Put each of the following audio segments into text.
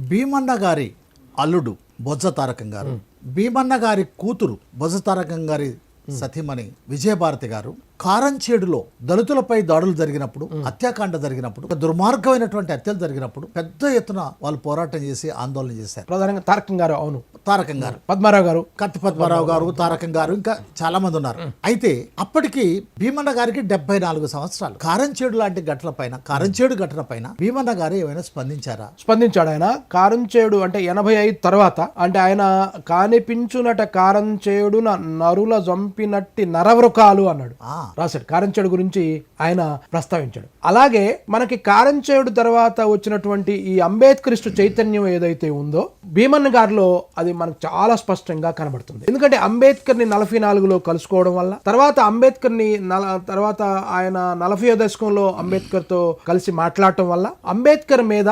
భీమన్న గారి అల్లుడు బొజ్జ తారకం గారు, భీమన్న గారి కూతురు బొజ్జ తారకం గారి సతీమణి విజయభారతి గారు కారంచేడులో దళితులపై దాడులు జరిగినప్పుడు, హత్యాకాండ జరిగినప్పుడు, దుర్మార్గమైనటువంటి హత్యలు జరిగినప్పుడు పెద్ద ఎత్తున వాళ్ళు పోరాటం చేసి ఆందోళన చేశారు. ప్రధానంగా తారకం గారు, అవును తారకం గారు, పద్మారావు గారు, కత్తి పద్మారావు గారు, తారకం గారు, ఇంకా చాలా మంది ఉన్నారు. అయితే అప్పటికి భీమన్న గారికి 74 సంవత్సరాలు. కారంచేడు లాంటి కారంచేడు ఘటన పైన భీమన్న గారు ఏమైనా స్పందించారా? స్పందించాడు. ఆయన కారంచేడు అంటే 85 తర్వాత, అంటే ఆయన కానిపించునట కారంచేడున నరుల జంపినట్టి నరవృకాలు అన్నాడు, రాశాడు. కారంచేడు గురించి ఆయన ప్రస్తావించాడు. అలాగే మనకి కారంచేడు తర్వాత వచ్చినటువంటి ఈ అంబేద్కరిస్టు చైతన్యం ఏదైతే ఉందో భీమన్న గారిలో అది మనకు చాలా స్పష్టంగా కనబడుతుంది. ఎందుకంటే అంబేద్కర్ని 44లో కలుసుకోవడం వల్ల, తర్వాత అంబేద్కర్ని తర్వాత ఆయన 40వ దశకంలో అంబేద్కర్తో కలిసి మాట్లాడటం వల్ల అంబేద్కర్ మీద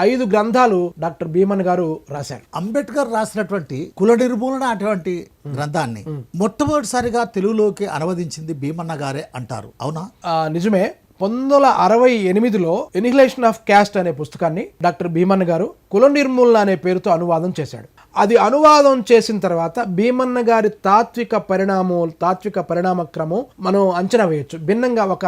5 గ్రంథాలు డాక్టర్ భీమన్న గారు రాశారు. అంబేద్కర్ రాసినటువంటి కుల నిర్మూలన అటువంటి గ్రంథాన్ని మొట్టమొదటిసారిగా తెలుగులోకి అనువదించింది భీమన్న గారే అంటారు, అవునా? నిజమే. 1968లో ఎనిహిలేషన్ ఆఫ్ క్యాస్ట్ అనే పుస్తకాన్ని డాక్టర్ భీమన్న గారు కుల నిర్మూలన అనే పేరుతో అనువాదం చేశాడు. అది అనువాదం చేసిన తర్వాత భీమన్న గారి తాత్విక పరిణామ క్రమం మనం అంచనా వేయొచ్చు. భిన్నంగా ఒక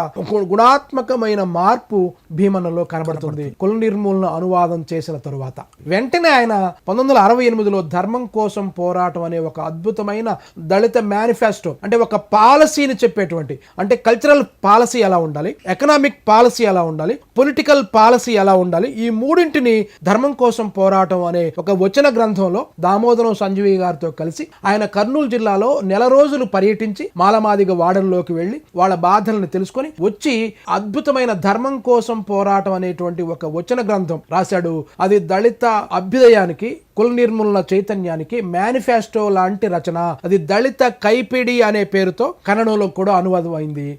గుణాత్మకమైన మార్పు భీమన్నలో కనబడుతుంది కుల నిర్మూలన అనువాదం చేసిన తరువాత. వెంటనే ఆయన 1968లో ధర్మం కోసం పోరాటం అనే ఒక అద్భుతమైన దళిత మేనిఫెస్టో, అంటే ఒక పాలసీని చెప్పేటువంటి, అంటే కల్చరల్ పాలసీ ఎలా ఉండాలి, ఎకనామిక్ పాలసీ ఎలా ఉండాలి, పొలిటికల్ పాలసీ ఎలా ఉండాలి, ఈ మూడింటిని ధర్మం కోసం పోరాటం అనే ఒక వచన గ్రంథంలో దామోదరం సంజీవి గారితో కలిసి ఆయన కర్నూలు జిల్లాలో నెల రోజులు పర్యటించి మాలమాదిగ వాడల్లోకి వెళ్లి వాళ్ళ బాధలను తెలుసుకొని వచ్చి అద్భుతమైన ధర్మం కోసం పోరాటం అనేటువంటి ఒక వచన గ్రంథం రాశాడు. అది దళిత అభ్యుదయానికి, కుల నిర్మూలన చైతన్యానికి మేనిఫెస్టో లాంటి రచన. అది దళిత కైపిడి అనే పేరుతో కన్నడంలో కూడా అనువాదం అయింది.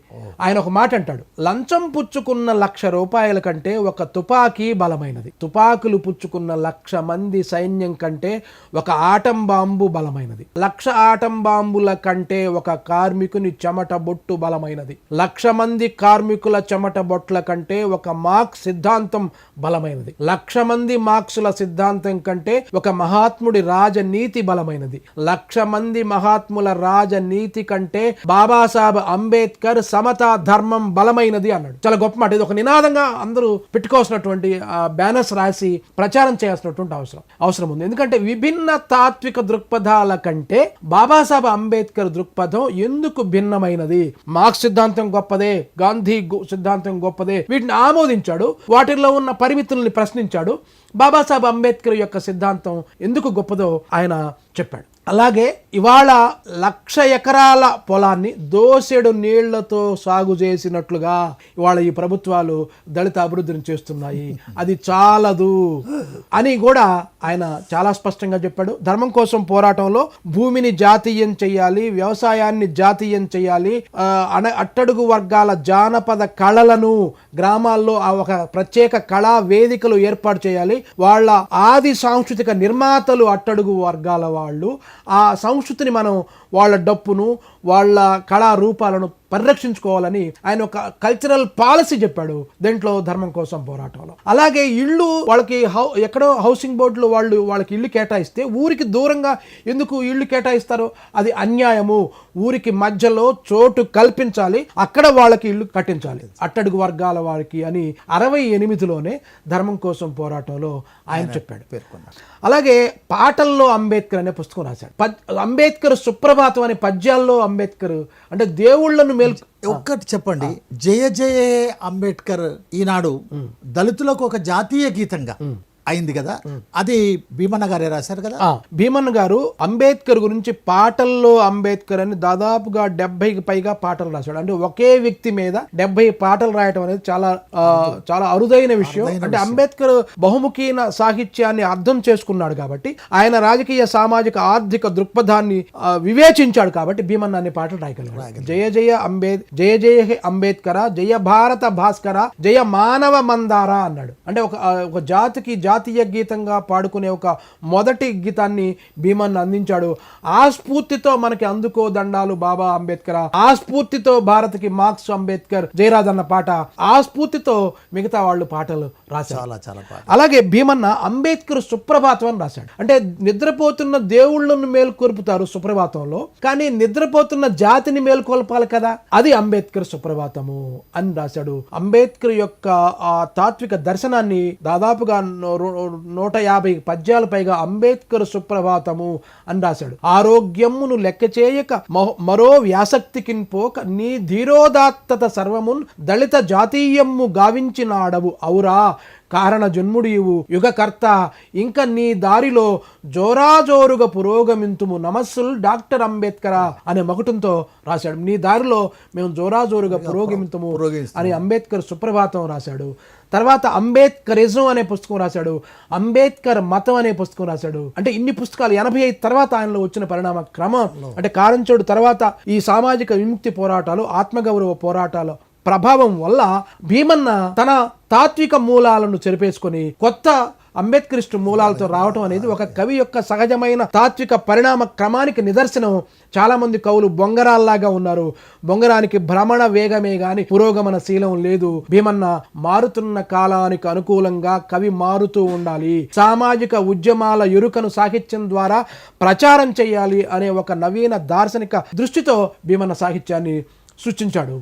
ఆయన ఒక మాట అంటాడు, లంచం పుచ్చుకున్న 1,00,000 రూపాయల కంటే ఒక తుపాకీ బలమైనది, తుపాకులు పుచ్చుకున్న 1,00,000 మంది సైన్యం కంటే ఒక ఆటం బాంబు బలమైనది, 1,00,000 ఆటం బాంబుల కంటే ఒక కార్మికుని చెమట బొట్టు బలమైనది, 1,00,000 మంది కార్మికుల చెమట బొట్ల కంటే ఒక మార్క్స్ సిద్ధాంతం బలమైనది, 1,00,000 మంది మార్క్సుల సిద్ధాంతం కంటే ఒక మహాత్ముడి రాజనీతి బలమైనది, 1,00,000 మంది మహాత్ముల రాజనీతి కంటే బాబాసాహెబ్ అంబేద్కర్ సమతా ధర్మం బలమైనది అన్నాడు. చాలా గొప్ప మాట. ఇది ఒక నినాదంగా అందరూ పెట్టుకోవాల్సినటువంటి బ్యానర్స్ రాసి ప్రచారం చేయాల్సినటువంటి అవసరం ఉంది. ఎందుకంటే విభిన్న తాత్విక దృక్పథాల కంటే బాబాసాహెబ్ అంబేద్కర్ దృక్పథం ఎందుకు భిన్నమైనది? మార్క్స్ సిద్ధాంతం గొప్పదే, గాంధీ సిద్ధాంతం గొప్పదే, వీటిని ఆమోదించాడు. వాటిల్లో ఉన్న పరిమితుల్ని ప్రశ్నించాడు. బాబాసాహెబ్ అంబేద్కర్ యొక్క సిద్ధాంతం ఎందుకు గొప్పదో ఆయన చెప్పాడు. అలాగే ఇవాళ 1,00,000 ఎకరాల పొలాన్ని దోసెడు నీళ్లతో సాగు చేసినట్లుగా ఇవాళ ఈ ప్రభుత్వాలు దళిత అభివృద్ధిని చేస్తున్నాయి, అది చాలదు అని కూడా ఆయన చాలా స్పష్టంగా చెప్పాడు. ధర్మం కోసం పోరాటంలో భూమిని జాతీయం చేయాలి, వ్యవసాయాన్ని జాతీయం చేయాలి, అట్టడుగు వర్గాల జానపద కళలను గ్రామాల్లో ఒక ప్రత్యేక కళా వేదికలు ఏర్పాటు చేయాలి. వాళ్ళ ఆది సాంస్కృతిక నిర్మాతలు అట్టడుగు వర్గాల వాళ్ళు, ఆ సంస్కృతిని మనం వాళ్ళ డప్పును, వాళ్ళ కళారూపాలను పరిరక్షించుకోవాలని ఆయన ఒక కల్చరల్ పాలసీ చెప్పాడు దీంట్లో ధర్మం కోసం పోరాటంలో. అలాగే ఇళ్ళు వాళ్ళకి ఎక్కడో హౌసింగ్ బోర్డులో వాళ్ళకి ఇల్లు కేటాయిస్తే ఊరికి దూరంగా ఎందుకు ఇల్లు కేటాయిస్తారో అది అన్యాయము, ఊరికి మధ్యలో చోటు కల్పించాలి, అక్కడ వాళ్ళకి ఇల్లు కట్టించాలి అట్టడుగు వర్గాల వారికి అని 68లోనే ధర్మం కోసం పోరాటంలో ఆయన చెప్పాడు, పేర్కొన్నాడు. అలాగే పాటల్లో అంబేద్కర్ అనే పుస్తకం రాశాడు. అంబేద్కర్ సుప్రభాతం అనే పద్యాల్లో అంబేద్కర్ అంటే దేవుళ్లను ఒక్కటి చెప్పండి, జయ జయ అంబేద్కర్ ఈనాడు దళితులకు ఒక జాతీయ గీతంగా అయింది కదా, అది భీమన్న గారే రాశారు కదా. భీమన్న గారు అంబేద్కర్ గురించి పాటల్లో అంబేద్కర్ అని దాదాపుగా 70కి పైగా పాటలు రాశాడు. అంటే ఒకే వ్యక్తి మీద 70 పాటలు రాయటం అనేది చాలా చాలా అరుదైన విషయం. అంటే అంబేద్కర్ బహుముఖీన సాహిత్యాన్ని అర్థం చేసుకున్నాడు కాబట్టి, ఆయన రాజకీయ, సామాజిక, ఆర్థిక దృక్పథాన్ని వివేచించాడు కాబట్టి భీమన్న అనే పాటలు రాయగలిగాడు. జయ జయ జయ జయ హే అంబేద్కర, జయ భారత భాస్కర, జయ మానవ మందార అన్నాడు. అంటే ఒక జాతికి జాతీయ గీతంగా పాడుకునే ఒక మొదటి గీతాన్ని భీమన్న అందించాడు. ఆ స్ఫూర్తితో మనకి అందుకో దండాలు బాబా అంబేద్కర్, ఆ స్ఫూర్తితో భారత్కి మార్క్స్ అంబేద్కర్ జయరాజ్ అన్న పాట, ఆ స్ఫూర్తితో మిగతా వాళ్ళు పాటలు రాశారు. చాలా చాలా పాట. అలాగే భీమన్న అంబేద్కర్ సుప్రభాతం అని రాశాడు. అంటే నిద్రపోతున్న దేవుళ్ళను మేల్కొల్పుతారు సుప్రభాతంలో, కానీ నిద్రపోతున్న జాతిని మేల్కొల్పాలి కదా, అది అంబేద్కర్ సుప్రభాతము అని రాశాడు. అంబేద్కర్ యొక్క ఆ తాత్విక దర్శనాన్ని దాదాపుగా 150 పద్యాల పైగా అంబేద్కర్ సుప్రభాతము అని రాశాడు. ఆరోగ్యమును లెక్క చేయక మరో వ్యాసక్తికిన్ పోక నీ ధీరోదాత్తత సర్వమున్ దళిత జాతీయము గావించినాడవు ఔరా కారణ జన్ముడివు యుగకర్త ఇంక నీ దారిలో జోరాజోరుగా పురోగమింతుము నమస్సులు డాక్టర్ అంబేద్కర్ అనే మకుటంతో రాశాడు. నీ దారిలో మేము జోరాజోరుగా పురోగమింతుము అని అంబేద్కర్ సుప్రభాతం రాశాడు. తర్వాత అంబేద్కరిజం అనే పుస్తకం రాశాడు. అంబేద్కర్ మతం అనే పుస్తకం రాశాడు. అంటే ఇన్ని పుస్తకాలు 85 తర్వాత ఆయనలో వచ్చిన పరిణామ క్రమం. అంటే కారంచేడు తర్వాత ఈ సామాజిక విముక్తి పోరాటాలు, ఆత్మగౌరవ పోరాటాలు ప్రభావం వల్ల భీమన్న తన తాత్విక మూలాలను చెరిపేసుకొని కొత్త అంబేద్కరిస్టు మూలాలతో రావటం అనేది ఒక కవి యొక్క సహజమైన తాత్విక పరిణామ క్రమానికి నిదర్శనం. చాలా మంది కవులు బొంగరాల్లాగా ఉన్నారు. బొంగరానికి భ్రమణ వేగమే గాని పురోగమన శీలం లేదు. భీమన్న మారుతున్న కాలానికి అనుకూలంగా కవి మారుతూ ఉండాలి, సామాజిక ఉద్యమాల ఎరుకను సాహిత్యం ద్వారా ప్రచారం చేయాలి అనే ఒక నవీన దార్శనిక దృష్టితో భీమన్న సాహిత్యాన్ని సృష్టించాడు.